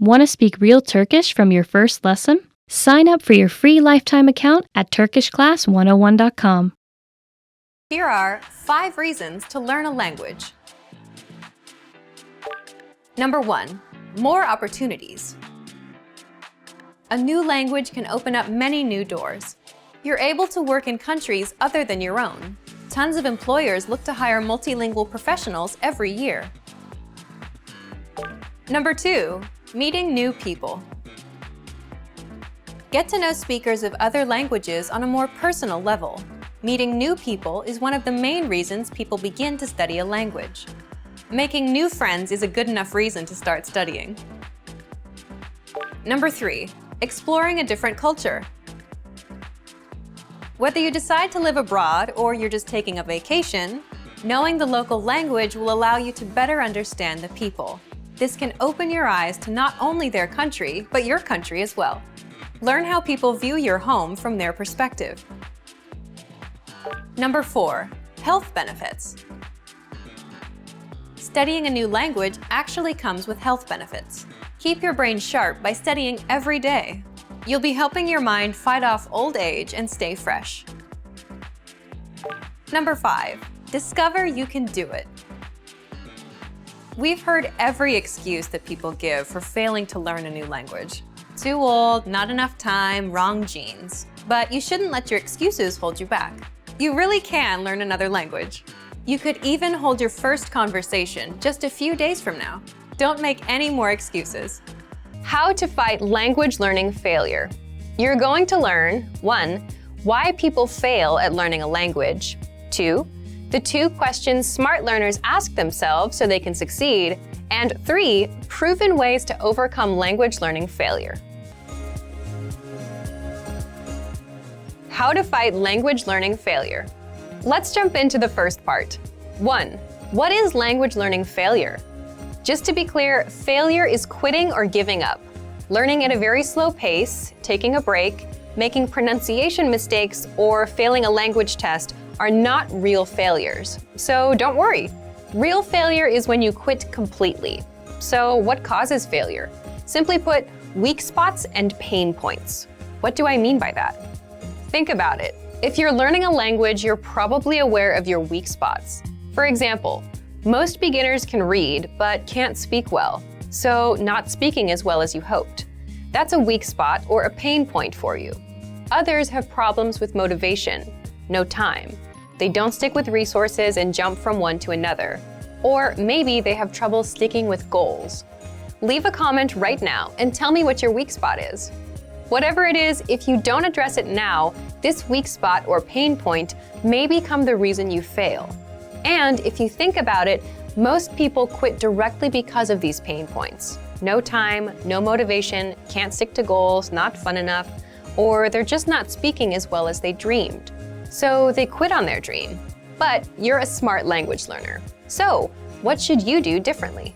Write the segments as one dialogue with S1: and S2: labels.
S1: Want to speak real Turkish from your first lesson? Sign up for your free lifetime account at turkishclass101.com.
S2: Here are 5 reasons to learn a language. Number 1. More opportunities. A new language can open up many new doors. You're able to work in countries other than your own. Tons of employers look to hire multilingual professionals every year. Number 2. Meeting new people. Get to know speakers of other languages on a more personal level. Meeting new people is one of the main reasons people begin to study a language. Making new friends is a good enough reason to start studying. Number 3. Exploring a different culture. Whether you decide to live abroad or you're just taking a vacation, knowing the local language will allow you to better understand the people. This can open your eyes to not only their country, but your country as well. Learn how people view your home from their perspective. Number 4. Health benefits. Studying a new language actually comes with health benefits. Keep your brain sharp by studying every day. You'll be helping your mind fight off old age and stay fresh. Number 5. Discover you can do it. We've heard every excuse that people give for failing to learn a new language. Too old, not enough time, wrong genes. But you shouldn't let your excuses hold you back. You really can learn another language. You could even hold your first conversation just a few days from now. Don't make any more excuses. How to fight language learning failure. You're going to learn 1. Why people fail at learning a language. 2. The 2 questions smart learners ask themselves so they can succeed. And 3. Proven ways to overcome language learning failure. How to fight language learning failure. Let's jump into the first part. 1. What is language learning failure? Just to be clear, failure is quitting or giving up. Learning at a very slow pace, taking a break, making pronunciation mistakes, or failing a language test are not real failures. So don't worry. Real failure is when you quit completely. So what causes failure? Simply put, weak spots and pain points. What do I mean by that? Think about it. If you're learning a language, you're probably aware of your weak spots. For example, most beginners can read but can't speak well, so not speaking as well as you hoped. That's a weak spot or a pain point for you. Others have problems with motivation, no time. They don't stick with resources and jump from one to another. Or maybe they have trouble sticking with goals. Leave a comment right now and tell me what your weak spot is. Whatever it is, if you don't address it now, this weak spot or pain point may become the reason you fail. And if you think about it, most people quit directly because of these pain points. No time, no motivation, can't stick to goals, not fun enough, or they're just not speaking as well as they dreamed. So they quit on their dream. But you're a smart language learner. So what should you do differently?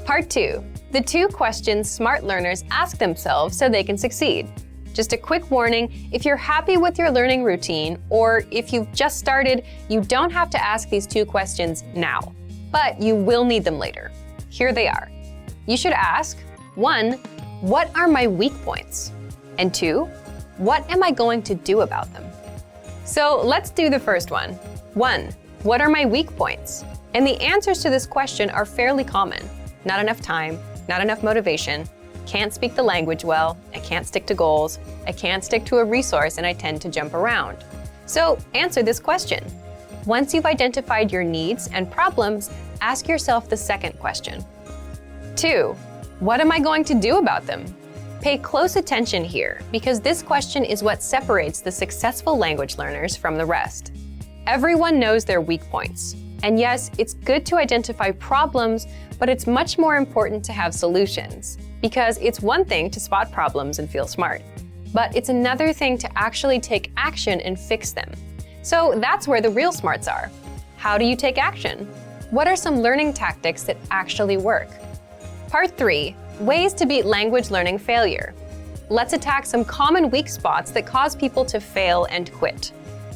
S2: Part 2. The 2 questions smart learners ask themselves so they can succeed. Just a quick warning, if you're happy with your learning routine, or if you've just started, you don't have to ask these 2 questions now. But you will need them later. Here they are. You should ask, 1. What are my weak points? And 2. What am I going to do about them? So let's do the first one. 1. What are my weak points? And the answers to this question are fairly common. Not enough time, not enough motivation, can't speak the language well, I can't stick to goals, I can't stick to a resource, and I tend to jump around. So answer this question. Once you've identified your needs and problems, ask yourself the second question. 2. What am I going to do about them? Pay close attention here, because this question is what separates the successful language learners from the rest. Everyone knows their weak points. And yes, it's good to identify problems, but it's much more important to have solutions. Because it's one thing to spot problems and feel smart, but it's another thing to actually take action and fix them. So that's where the real smarts are. How do you take action? What are some learning tactics that actually work? Part 3. Ways to beat language learning failure. Let's attack some common weak spots that cause people to fail and quit.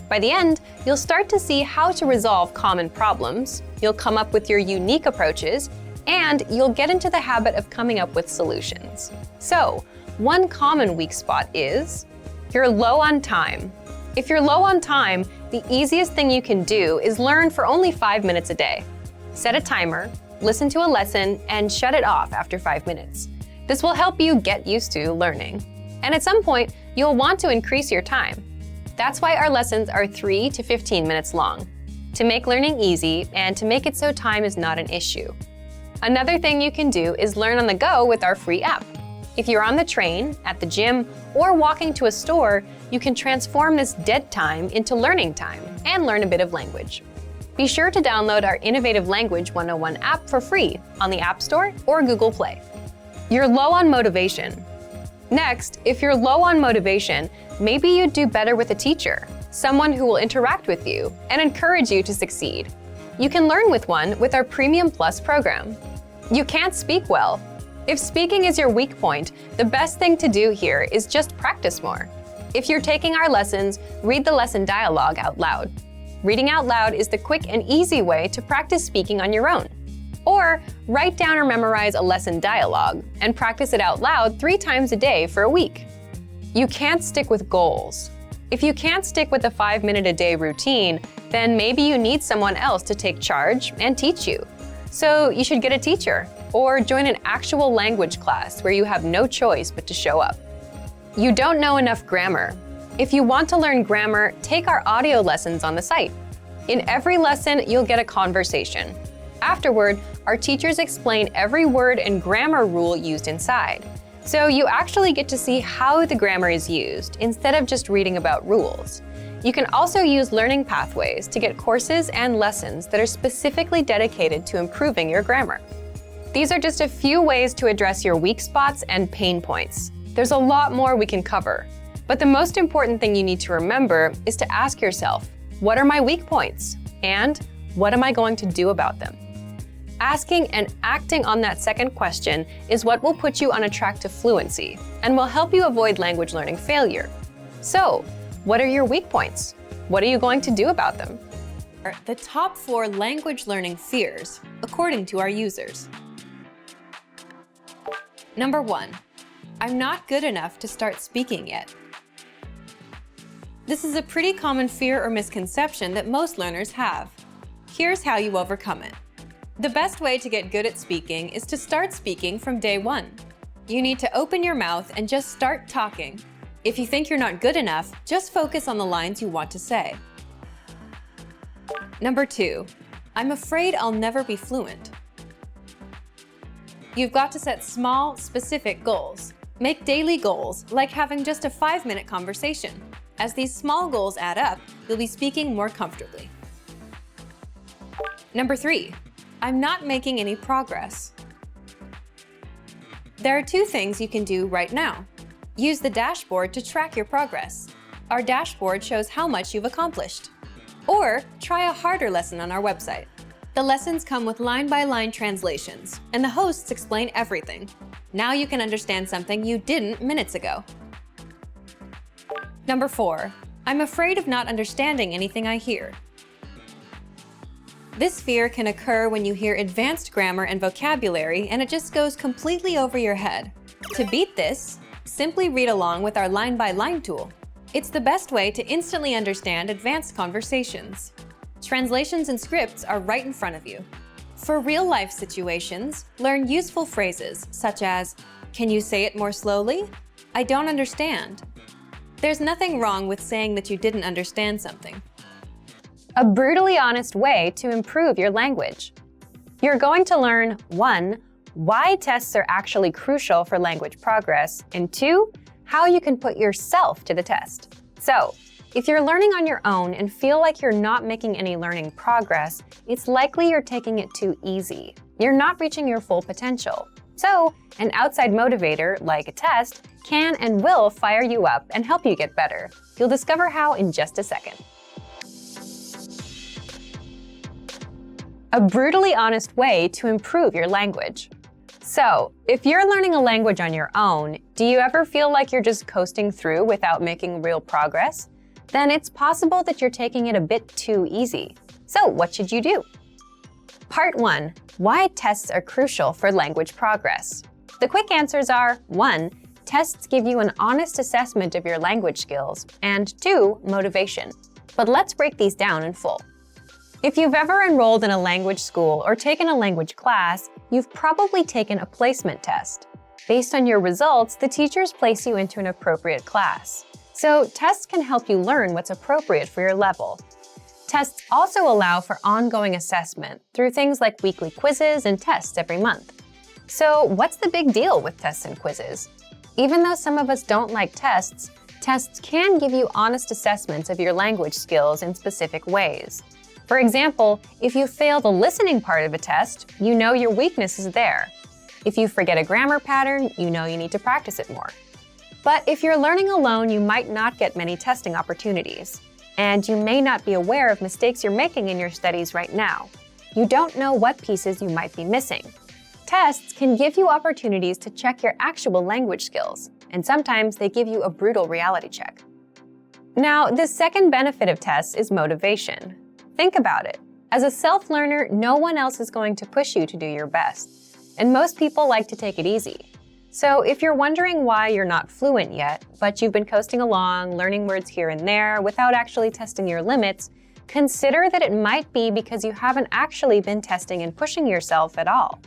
S2: By the end, you'll start to see how to resolve common problems, you'll come up with your unique approaches, and you'll get into the habit of coming up with solutions. So, one common weak spot is you're low on time. If you're low on time, the easiest thing you can do is learn for only 5 minutes a day. Set a timer, listen to a lesson, and shut it off after 5 minutes. This will help you get used to learning. And at some point, you'll want to increase your time. That's why our lessons are 3 to 15 minutes long, to make learning easy and to make it so time is not an issue. Another thing you can do is learn on the go with our free app. If you're on the train, at the gym, or walking to a store, you can transform this dead time into learning time and learn a bit of language. Be sure to download our Innovative Language 101 app for free on the App Store or Google Play. You're low on motivation. Next, if you're low on motivation, maybe you'd do better with a teacher, someone who will interact with you and encourage you to succeed. You can learn with one with our Premium Plus program. You can't speak well. If speaking is your weak point, the best thing to do here is just practice more. If you're taking our lessons, read the lesson dialogue out loud. Reading out loud is the quick and easy way to practice speaking on your own. Or write down or memorize a lesson dialogue and practice it out loud 3 times a day for a week. You can't stick with goals. If you can't stick with a 5-minute-a-day routine, then maybe you need someone else to take charge and teach you. So you should get a teacher or join an actual language class where you have no choice but to show up. You don't know enough grammar. If you want to learn grammar, take our audio lessons on the site. In every lesson, you'll get a conversation. Afterward, our teachers explain every word and grammar rule used inside. So you actually get to see how the grammar is used instead of just reading about rules. You can also use learning pathways to get courses and lessons that are specifically dedicated to improving your grammar. These are just a few ways to address your weak spots and pain points. There's a lot more we can cover, but the most important thing you need to remember is to ask yourself, what are my weak points? And what am I going to do about them? Asking and acting on that second question is what will put you on a track to fluency and will help you avoid language learning failure. So, what are your weak points? What are you going to do about them? The top 4 language learning fears, according to our users. Number 1, I'm not good enough to start speaking yet. This is a pretty common fear or misconception that most learners have. Here's how you overcome it. The best way to get good at speaking is to start speaking from day 1. You need to open your mouth and just start talking. If you think you're not good enough, just focus on the lines you want to say. Number 2, I'm afraid I'll never be fluent. You've got to set small, specific goals. Make daily goals, like having just a 5-minute conversation. As these small goals add up, you'll be speaking more comfortably. Number 3, I'm not making any progress. There are 2 things you can do right now. Use the dashboard to track your progress. Our dashboard shows how much you've accomplished. Or try a harder lesson on our website. The lessons come with line-by-line translations, and the hosts explain everything. Now you can understand something you didn't minutes ago. Number 4, I'm afraid of not understanding anything I hear. This fear can occur when you hear advanced grammar and vocabulary and it just goes completely over your head. To beat this, simply read along with our line-by-line tool. It's the best way to instantly understand advanced conversations. Translations and scripts are right in front of you. For real-life situations, learn useful phrases such as, "Can you say it more slowly? I don't understand." There's nothing wrong with saying that you didn't understand something. A brutally honest way to improve your language. You're going to learn 1, why tests are actually crucial for language progress, and 2, how you can put yourself to the test. So, if you're learning on your own and feel like you're not making any learning progress, it's likely you're taking it too easy. You're not reaching your full potential. So, an outside motivator, like a test, can and will fire you up and help you get better. You'll discover how in just a second. A brutally honest way to improve your language. So, if you're learning a language on your own, do you ever feel like you're just coasting through without making real progress? Then it's possible that you're taking it a bit too easy. So, what should you do? Part 1. Why tests are crucial for language progress. The quick answers are 1. Tests give you an honest assessment of your language skills, and 2. Motivation. But let's break these down in full. If you've ever enrolled in a language school or taken a language class, you've probably taken a placement test. Based on your results, the teachers place you into an appropriate class. So tests can help you learn what's appropriate for your level. Tests also allow for ongoing assessment through things like weekly quizzes and tests every month. So what's the big deal with tests and quizzes? Even though some of us don't like tests, tests can give you honest assessments of your language skills in specific ways. For example, if you fail the listening part of a test, you know your weakness is there. If you forget a grammar pattern, you know you need to practice it more. But if you're learning alone, you might not get many testing opportunities. And you may not be aware of mistakes you're making in your studies right now. You don't know what pieces you might be missing. Tests can give you opportunities to check your actual language skills, and sometimes they give you a brutal reality check. Now, the second benefit of tests is motivation. Think about it. As a self-learner, no one else is going to push you to do your best. And most people like to take it easy. So if you're wondering why you're not fluent yet, but you've been coasting along, learning words here and there without actually testing your limits, consider that it might be because you haven't actually been testing and pushing yourself at all.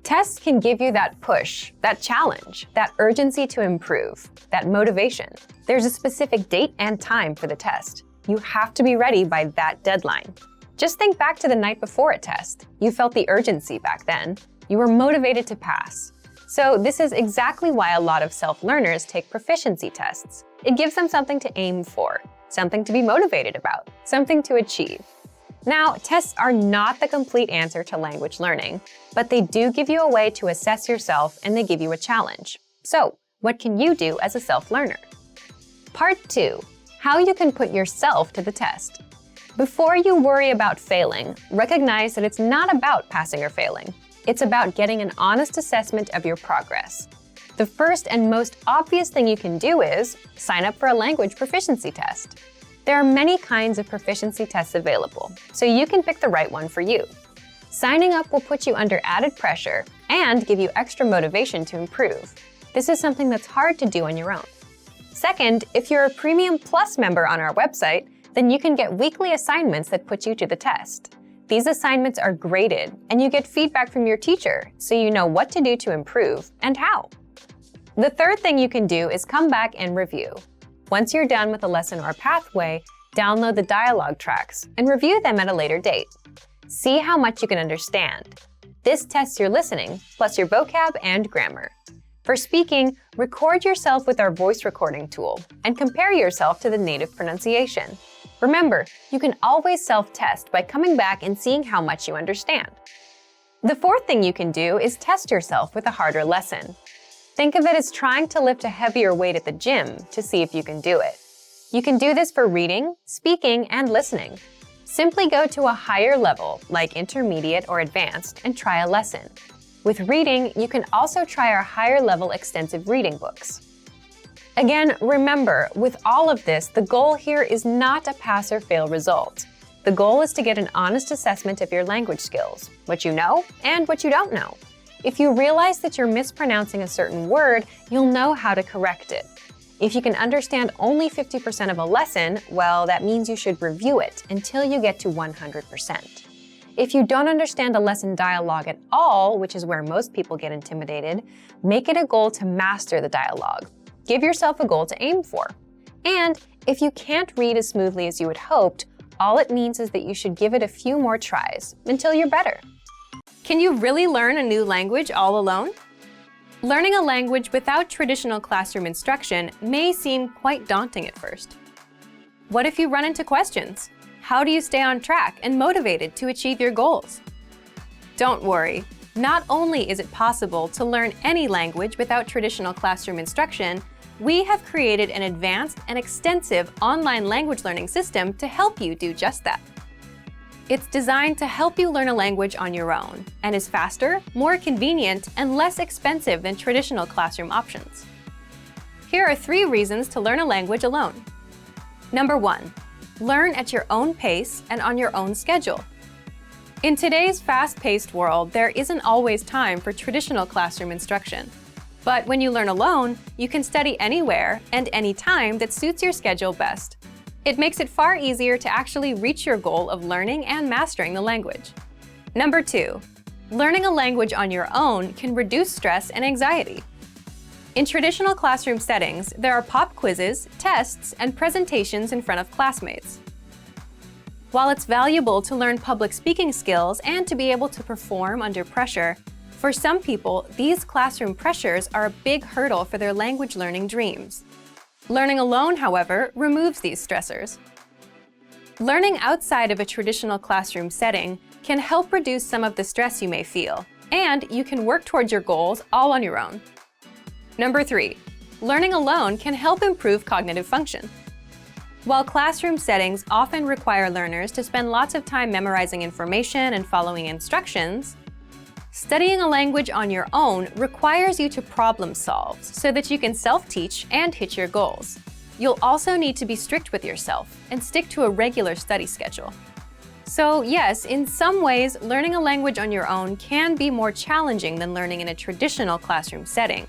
S2: Tests can give you that push, that challenge, that urgency to improve, that motivation. There's a specific date and time for the test. You have to be ready by that deadline. Just think back to the night before a test. You felt the urgency back then. You were motivated to pass. So this is exactly why a lot of self-learners take proficiency tests. It gives them something to aim for, something to be motivated about, something to achieve. Now, tests are not the complete answer to language learning, but they do give you a way to assess yourself and they give you a challenge. So, what can you do as a self-learner? Part 2. How you can put yourself to the test. Before you worry about failing, recognize that it's not about passing or failing. It's about getting an honest assessment of your progress. The first and most obvious thing you can do is sign up for a language proficiency test. There are many kinds of proficiency tests available, so you can pick the right one for you. Signing up will put you under added pressure and give you extra motivation to improve. This is something that's hard to do on your own. Second, if you're a Premium Plus member on our website, then you can get weekly assignments that put you to the test. These assignments are graded, and you get feedback from your teacher, so you know what to do to improve and how. The third thing you can do is come back and review. Once you're done with a lesson or pathway, download the dialogue tracks and review them at a later date. See how much you can understand. This tests your listening, plus your vocab and grammar. For speaking, record yourself with our voice recording tool and compare yourself to the native pronunciation. Remember, you can always self-test by coming back and seeing how much you understand. The fourth thing you can do is test yourself with a harder lesson. Think of it as trying to lift a heavier weight at the gym to see if you can do it. You can do this for reading, speaking, and listening. Simply go to a higher level, like intermediate or advanced, and try a lesson. With reading, you can also try our higher level extensive reading books. Again, remember, with all of this, the goal here is not a pass or fail result. The goal is to get an honest assessment of your language skills, what you know and what you don't know. If you realize that you're mispronouncing a certain word, you'll know how to correct it. If you can understand only 50% of a lesson, well, that means you should review it until you get to 100%. If you don't understand a lesson dialogue at all, which is where most people get intimidated, make it a goal to master the dialogue. Give yourself a goal to aim for. And if you can't read as smoothly as you had hoped, all it means is that you should give it a few more tries until you're better.
S3: Can you really learn a new language all alone? Learning a language without traditional classroom instruction may seem quite daunting at first. What if you run into questions? How do you stay on track and motivated to achieve your goals? Don't worry. Not only is it possible to learn any language without traditional classroom instruction, we have created an advanced and extensive online language learning system to help you do just that. It's designed to help you learn a language on your own and is faster, more convenient, and less expensive than traditional classroom options. Here are 3 reasons to learn a language alone. Number 1, learn at your own pace and on your own schedule. In today's fast-paced world, there isn't always time for traditional classroom instruction. But when you learn alone, you can study anywhere and anytime that suits your schedule best. It makes it far easier to actually reach your goal of learning and mastering the language. Number 2, learning a language on your own can reduce stress and anxiety. In traditional classroom settings, there are pop quizzes, tests, and presentations in front of classmates. While it's valuable to learn public speaking skills and to be able to perform under pressure, for some people, these classroom pressures are a big hurdle for their language learning dreams. Learning alone, however, removes these stressors. Learning outside of a traditional classroom setting can help reduce some of the stress you may feel, and you can work towards your goals all on your own. Number 3, learning alone can help improve cognitive function. While classroom settings often require learners to spend lots of time memorizing information and following instructions, studying a language on your own requires you to problem solve so that you can self-teach and hit your goals. You'll also need to be strict with yourself and stick to a regular study schedule. So yes, in some ways, learning a language on your own can be more challenging than learning in a traditional classroom setting.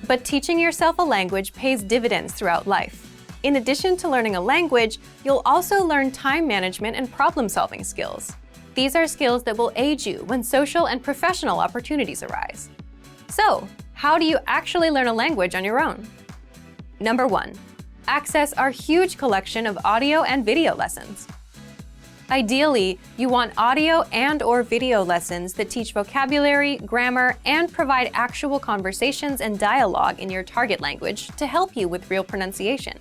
S3: But teaching yourself a language pays dividends throughout life. In addition to learning a language, you'll also learn time management and problem-solving skills. These are skills that will aid you when social and professional opportunities arise. So, how do you actually learn a language on your own? Number 1, access our huge collection of audio and video lessons. Ideally, you want audio and/or video lessons that teach vocabulary, grammar, and provide actual conversations and dialogue in your target language to help you with real pronunciation.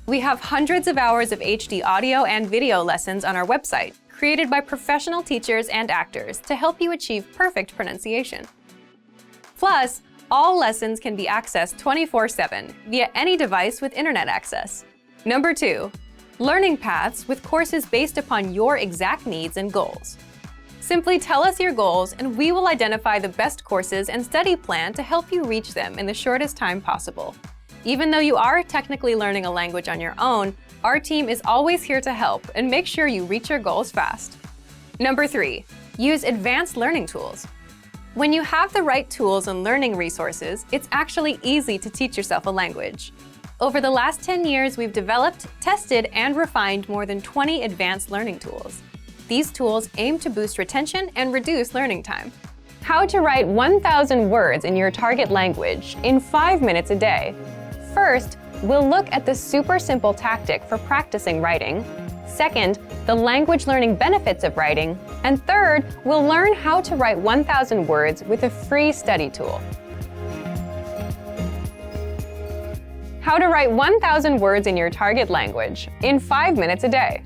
S3: We have hundreds of hours of HD audio and video lessons on our website, created by professional teachers and actors to help you achieve perfect pronunciation. Plus, all lessons can be accessed 24/7 via any device with internet access. Number 2, learning paths with courses based upon your exact needs and goals. Simply tell us your goals and we will identify the best courses and study plan to help you reach them in the shortest time possible. Even though you are technically learning a language on your own, our team is always here to help and make sure you reach your goals fast. Number 3, use advanced learning tools. When you have the right tools and learning resources, it's actually easy to teach yourself a language. Over the last 10 years, we've developed, tested, and refined more than 20 advanced learning tools. These tools aim to boost retention and reduce learning time. How to write 1,000 words in your target language in 5 minutes a day. First, we'll look at the super simple tactic for practicing writing. Second, the language learning benefits of writing. And third, we'll learn how to write 1,000 words with a free study tool. How to write 1,000 words in your target language in 5 minutes a day.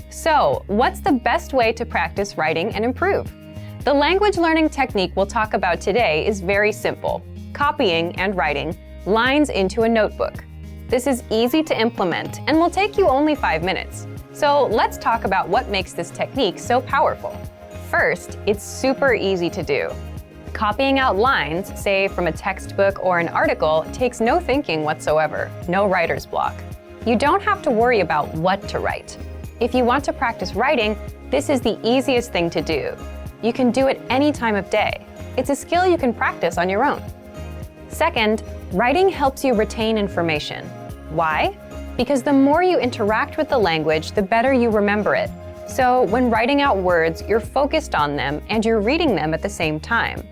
S3: So, what's the best way to practice writing and improve? The language learning technique we'll talk about today is very simple: copying and writing lines into a notebook. This is easy to implement and will take you only 5 minutes. So let's talk about what makes this technique so powerful. First, it's super easy to do. Copying out lines, say from a textbook or an article, takes no thinking whatsoever, no writer's block. You don't have to worry about what to write. If you want to practice writing, this is the easiest thing to do. You can do it any time of day. It's a skill you can practice on your own. Second, writing helps you retain information. Why? Because the more you interact with the language, the better you remember it. So when writing out words, you're focused on them and you're reading them at the same time.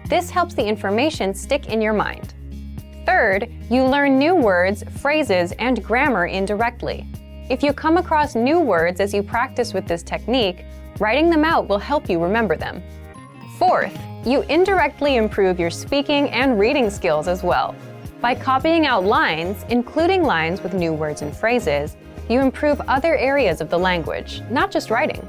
S3: This helps the information stick in your mind. Third, you learn new words, phrases, and grammar indirectly. If you come across new words as you practice with this technique, writing them out will help you remember them. Fourth, you indirectly improve your speaking and reading skills as well. By copying out lines, including lines with new words and phrases, you improve other areas of the language, not just writing.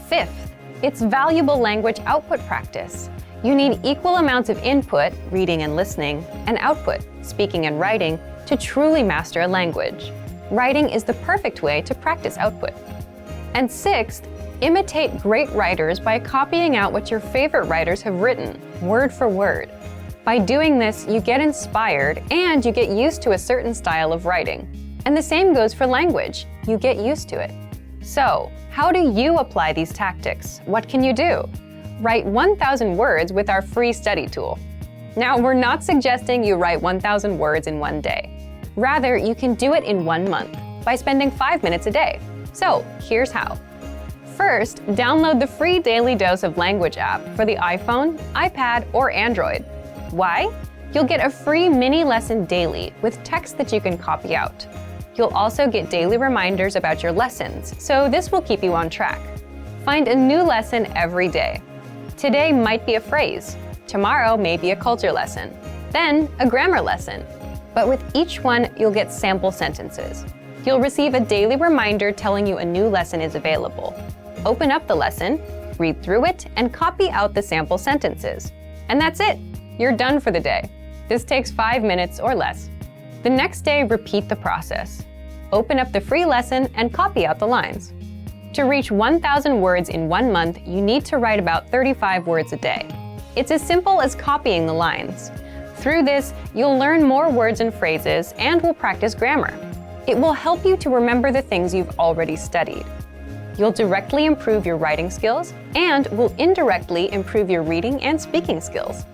S3: Fifth, it's valuable language output practice. You need equal amounts of input, reading and listening, and output, speaking and writing, to truly master a language. Writing is the perfect way to practice output. And sixth, imitate great writers by copying out what your favorite writers have written, word for word. By doing this, you get inspired and you get used to a certain style of writing. And the same goes for language. You get used to it.
S2: So, how do you apply these tactics? What can you do? Write 1,000 words with our free study tool. Now, we're not suggesting you write 1,000 words in one day. Rather, you can do it in 1 month by spending 5 minutes a day. So, here's how. First, download the free Daily Dose of Language app for the iPhone, iPad, or Android. Why? You'll get a free mini lesson daily with text that you can copy out. You'll also get daily reminders about your lessons, so this will keep you on track. Find a new lesson every day. Today might be a phrase. Tomorrow may be a culture lesson. Then, a grammar lesson. But with each one, you'll get sample sentences. You'll receive a daily reminder telling you a new lesson is available. Open up the lesson, read through it, and copy out the sample sentences. And that's it. You're done for the day. This takes 5 minutes or less. The next day, repeat the process. Open up the free lesson and copy out the lines. To reach 1,000 words in 1 month, you need to write about 35 words a day. It's as simple as copying the lines. Through this, you'll learn more words and phrases and will practice grammar. It will help you to remember the things you've already studied. You'll directly improve your writing skills and will indirectly improve your reading and speaking skills.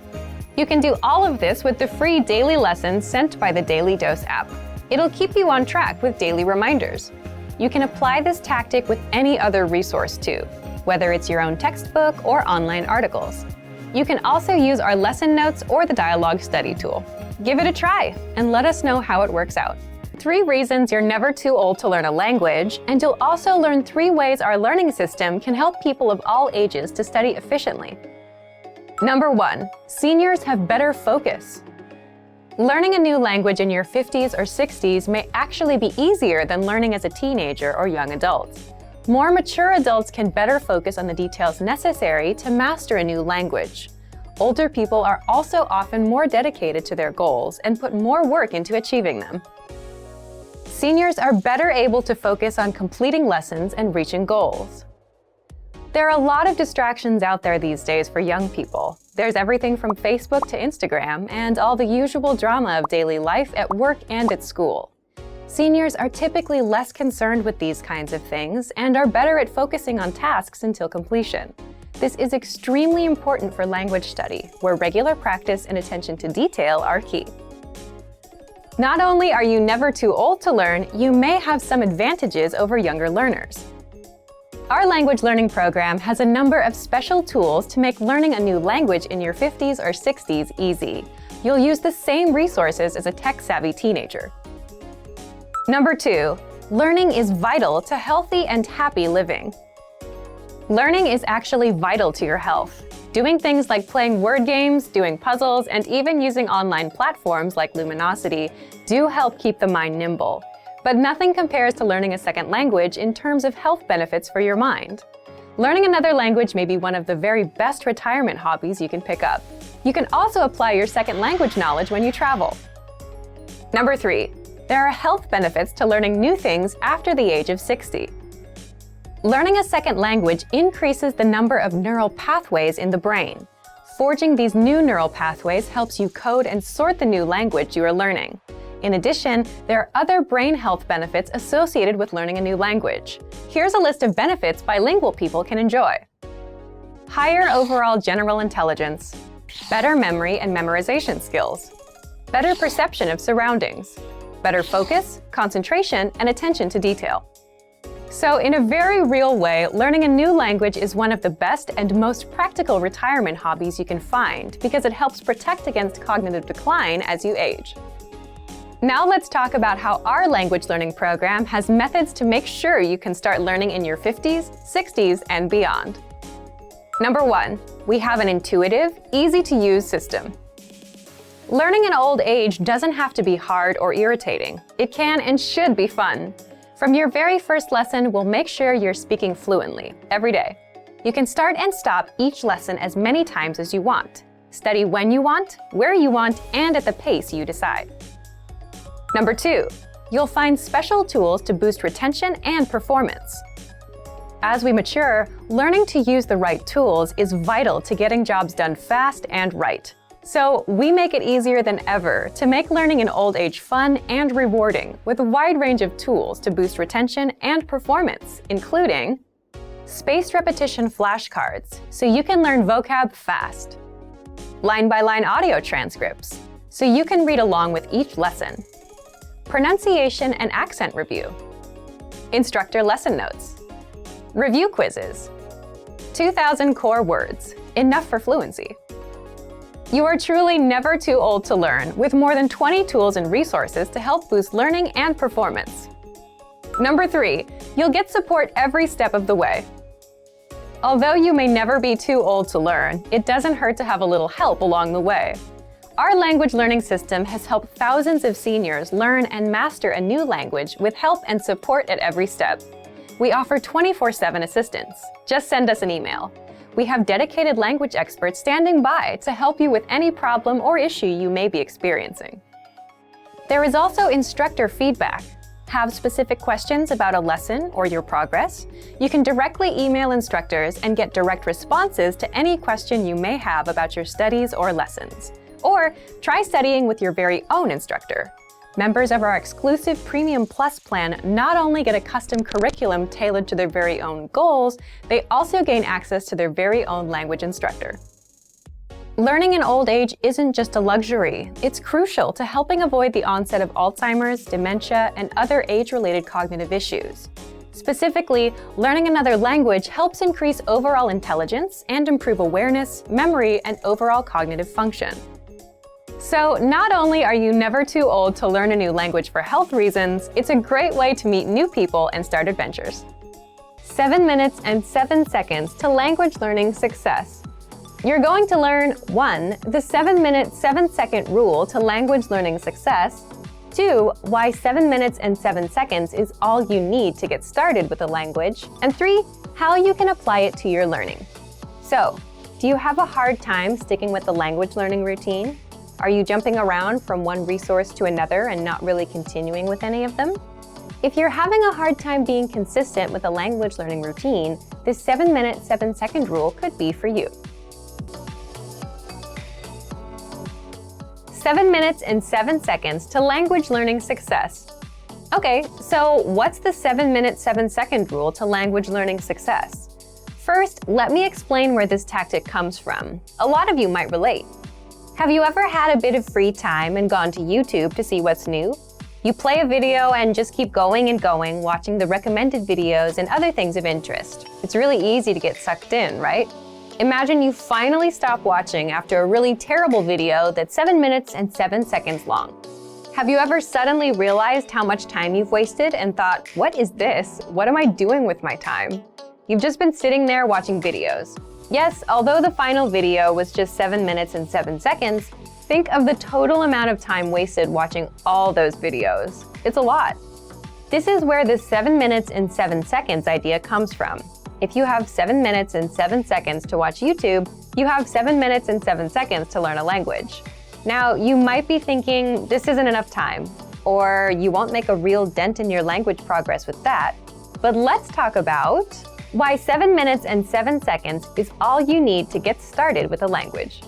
S2: You can do all of this with the free daily lessons sent by the Daily Dose app. It'll keep you on track with daily reminders. You can apply this tactic with any other resource too, whether it's your own textbook or online articles. You can also use our lesson notes or the dialogue study tool. Give it a try and let us know how it works out. 3 reasons you're never too old to learn a language, and you'll also learn 3 ways our learning system can help people of all ages to study efficiently. Number 1, seniors have better focus. Learning a new language in your 50s or 60s may actually be easier than learning as a teenager or young adult. More mature adults can better focus on the details necessary to master a new language. Older people are also often more dedicated to their goals and put more work into achieving them. Seniors are better able to focus on completing lessons and reaching goals. There are a lot of distractions out there these days for young people. There's everything from Facebook to Instagram and all the usual drama of daily life at work and at school. Seniors are typically less concerned with these kinds of things and are better at focusing on tasks until completion. This is extremely important for language study, where regular practice and attention to detail are key. Not only are you never too old to learn, you may have some advantages over younger learners. Our language learning program has a number of special tools to make learning a new language in your 50s or 60s easy. You'll use the same resources as a tech-savvy teenager. Number 2, learning is vital to healthy and happy living. Learning is actually vital to your health. Doing things like playing word games, doing puzzles, and even using online platforms like Luminosity do help keep the mind nimble. But nothing compares to learning a second language in terms of health benefits for your mind. Learning another language may be one of the very best retirement hobbies you can pick up. You can also apply your second language knowledge when you travel. Number 3, there are health benefits to learning new things after the age of 60. Learning a second language increases the number of neural pathways in the brain. Forging these new neural pathways helps you code and sort the new language you are learning. In addition, there are other brain health benefits associated with learning a new language. Here's a list of benefits bilingual people can enjoy. Higher overall general intelligence, better memory and memorization skills, better perception of surroundings, better focus, concentration, and attention to detail. So in a very real way, learning a new language is one of the best and most practical retirement hobbies you can find because it helps protect against cognitive decline as you age. Now let's talk about how our language learning program has methods to make sure you can start learning in your 50s, 60s, and beyond. Number 1, we have an intuitive, easy-to-use system. Learning in old age doesn't have to be hard or irritating. It can and should be fun. From your very first lesson, we'll make sure you're speaking fluently every day. You can start and stop each lesson as many times as you want. Study when you want, where you want, and at the pace you decide. Number 2, you'll find special tools to boost retention and performance. As we mature, learning to use the right tools is vital to getting jobs done fast and right. So we make it easier than ever to make learning in old age fun and rewarding with a wide range of tools to boost retention and performance, including spaced repetition flashcards, so you can learn vocab fast, line-by-line audio transcripts, so you can read along with each lesson, pronunciation and accent review, instructor lesson notes, review quizzes, 2,000 core words, enough for fluency. You are truly never too old to learn, with more than 20 tools and resources to help boost learning and performance. Number 3, you'll get support every step of the way. Although you may never be too old to learn, it doesn't hurt to have a little help along the way. Our language learning system has helped thousands of seniors learn and master a new language with help and support at every step. We offer 24/7 assistance. Just send us an email. We have dedicated language experts standing by to help you with any problem or issue you may be experiencing. There is also instructor feedback. Have specific questions about a lesson or your progress? You can directly email instructors and get direct responses to any question you may have about your studies or lessons. Or try studying with your very own instructor. Members of our exclusive Premium Plus plan not only get a custom curriculum tailored to their very own goals, they also gain access to their very own language instructor. Learning in old age isn't just a luxury. It's crucial to helping avoid the onset of Alzheimer's, dementia, and other age-related cognitive issues. Specifically, learning another language helps increase overall intelligence and improve awareness, memory, and overall cognitive function. So not only are you never too old to learn a new language for health reasons, it's a great way to meet new people and start adventures. 7 minutes and 7 seconds to language learning success. You're going to learn 1. The 7-minute, 7-second rule to language learning success. 2. Why 7 minutes and 7 seconds is all you need to get started with a language. And 3. How you can apply it to your learning. So, do you have a hard time sticking with the language learning routine? Are you jumping around from one resource to another and not really continuing with any of them? If you're having a hard time being consistent with a language learning routine, this 7-minute, 7-second rule could be for you. 7 minutes and 7 seconds to language learning success. Okay, so what's the 7-minute, 7-second rule to language learning success? First, let me explain where this tactic comes from. A lot of you might relate. Have you ever had a bit of free time and gone to YouTube to see what's new? You play a video and just keep going and going, watching the recommended videos and other things of interest. It's really easy to get sucked in, right? Imagine you finally stop watching after a really terrible video that's 7 minutes and 7 seconds long. Have you ever suddenly realized how much time you've wasted and thought, what is this? What am I doing with my time? You've just been sitting there watching videos. Yes, although the final video was just 7 minutes and 7 seconds, think of the total amount of time wasted watching all those videos. It's a lot. This is where the 7 minutes and 7 seconds idea comes from. If you have 7 minutes and 7 seconds to watch YouTube, you have 7 minutes and 7 seconds to learn a language. Now, you might be thinking this isn't enough time, or you won't make a real dent in your language progress with that. But let's talk about why 7 minutes and 7 seconds is all you need to get started with a language.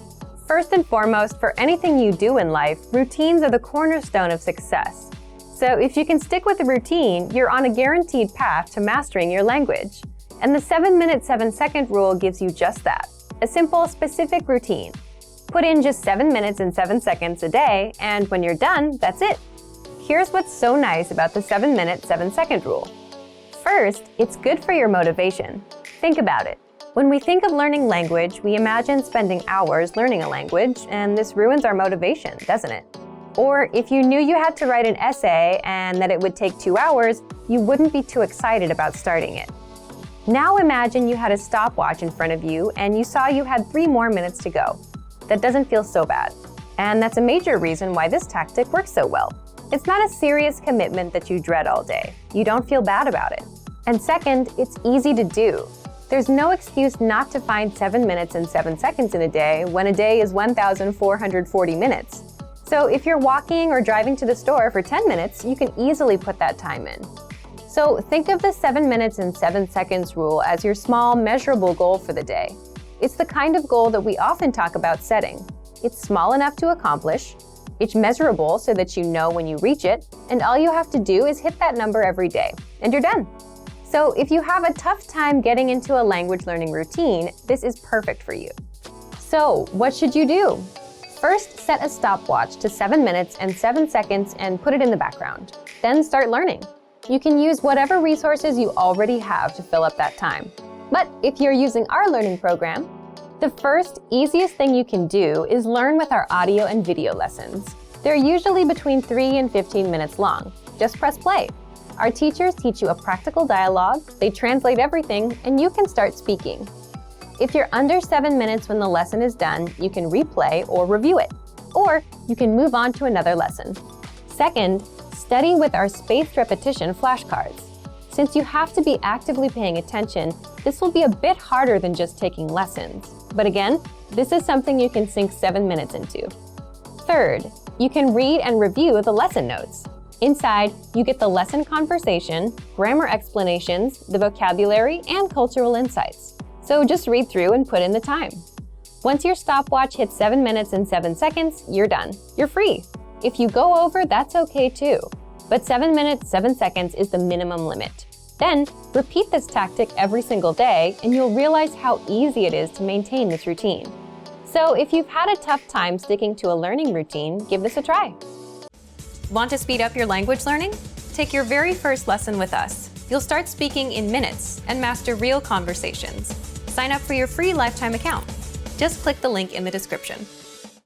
S2: First and foremost, for anything you do in life, routines are the cornerstone of success. So if you can stick with a routine, you're on a guaranteed path to mastering your language. And the 7-minute, 7-second rule gives you just that, a simple, specific routine. Put in just 7 minutes and 7 seconds a day, and when you're done, that's it. Here's what's so nice about the 7-minute, 7-second rule. First, it's good for your motivation. Think about it. When we think of learning language, we imagine spending hours learning a language, and this ruins our motivation, doesn't it? Or if you knew you had to write an essay and that it would take 2 hours, you wouldn't be too excited about starting it. Now imagine you had a stopwatch in front of you and you saw you had 3 more minutes to go. That doesn't feel so bad. And that's a major reason why this tactic works so well. It's not a serious commitment that you dread all day. You don't feel bad about it. And second, it's easy to do. There's no excuse not to find 7 minutes and 7 seconds in a day when a day is 1,440 minutes. So if you're walking or driving to the store for 10 minutes, you can easily put that time in. So think of the 7 minutes and 7 seconds rule as your small, measurable goal for the day. It's the kind of goal that we often talk about setting. It's small enough to accomplish, it's measurable so that you know when you reach it, and all you have to do is hit that number every day, and you're done. So if you have a tough time getting into a language learning routine, this is perfect for you. So what should you do? First, set a stopwatch to 7 minutes and 7 seconds and put it in the background. Then start learning. You can use whatever resources you already have to fill up that time. But if you're using our learning program, the first, easiest thing you can do is learn with our audio and video lessons. They're usually between 3 and 15 minutes long. Just press play. Our teachers teach you a practical dialogue, they translate everything, and you can start speaking. If you're under 7 minutes when the lesson is done, you can replay or review it. Or you can move on to another lesson. Second, study with our spaced repetition flashcards. Since you have to be actively paying attention, this will be a bit harder than just taking lessons. But again, this is something you can sink 7 minutes into. Third, you can read and review the lesson notes. Inside, you get the lesson conversation, grammar explanations, the vocabulary, and cultural insights. So just read through and put in the time. Once your stopwatch hits 7 minutes and 7 seconds, you're done. You're free. If you go over, that's okay too. But 7 minutes, 7 seconds is the minimum limit. Then, repeat this tactic every single day, and you'll realize how easy it is to maintain this routine. So if you've had a tough time sticking to a learning routine, give this a try.
S3: Want to speed up your language learning? Take your very first lesson with us. You'll start speaking in minutes and master real conversations. Sign up for your free lifetime account. Just click the link in the description.